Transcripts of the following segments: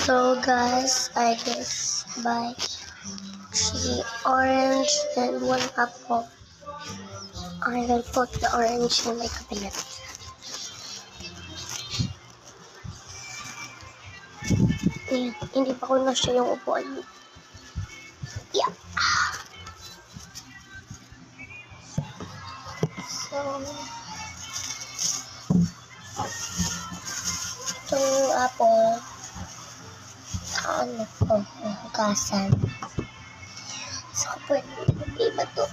So guys, I just buy 3 orange and 1 apple. I will put the orange in my cabinet. Ayan, hindi pa ko na siya yung upuan. Yeah. So, itong apple, ano ko, hugasan. So, pwede iba to.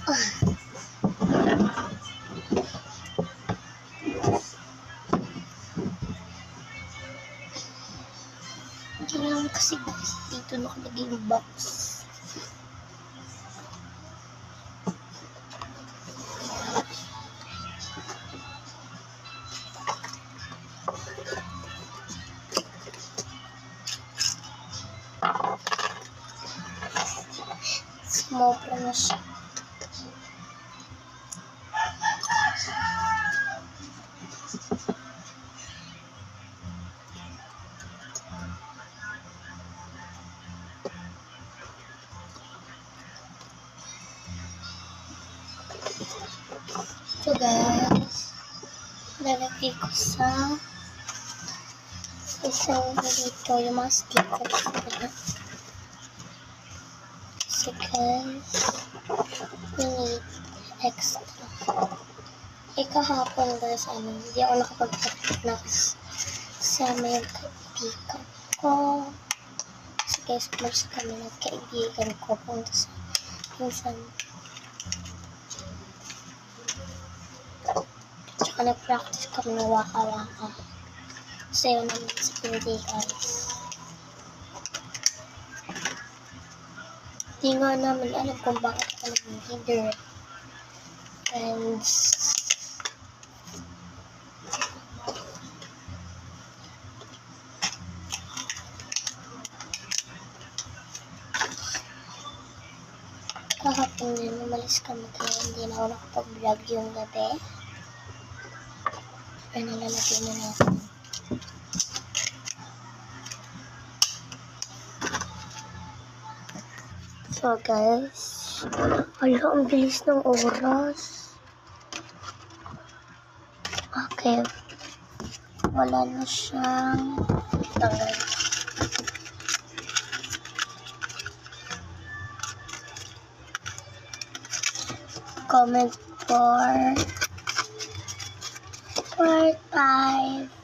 Kailangan kasi guys, dito nakalagay yung box. Sumobra na siya. So guys, lalagay ko sa isang dito yung mga stickers. So guys, we need extra. Kahapon guys, hindi ako nakapag-practice na sa may kaibigan ko. So guys, umalis kami ng kaibigan ko punta sa pinsan. Tsaka nag-practice kami ng waka-waka. Sayo namin sa hindi guys. Di nga namin alam kung bakit kami leader. And kahapon din umalis kami kaya hindi na ako nakapag-vlog yung gabi. Ay, nalalagay na natin. So guys, wala, ang bilis ng oras. Okay, wala na siyang tanggal. Comment for part 5.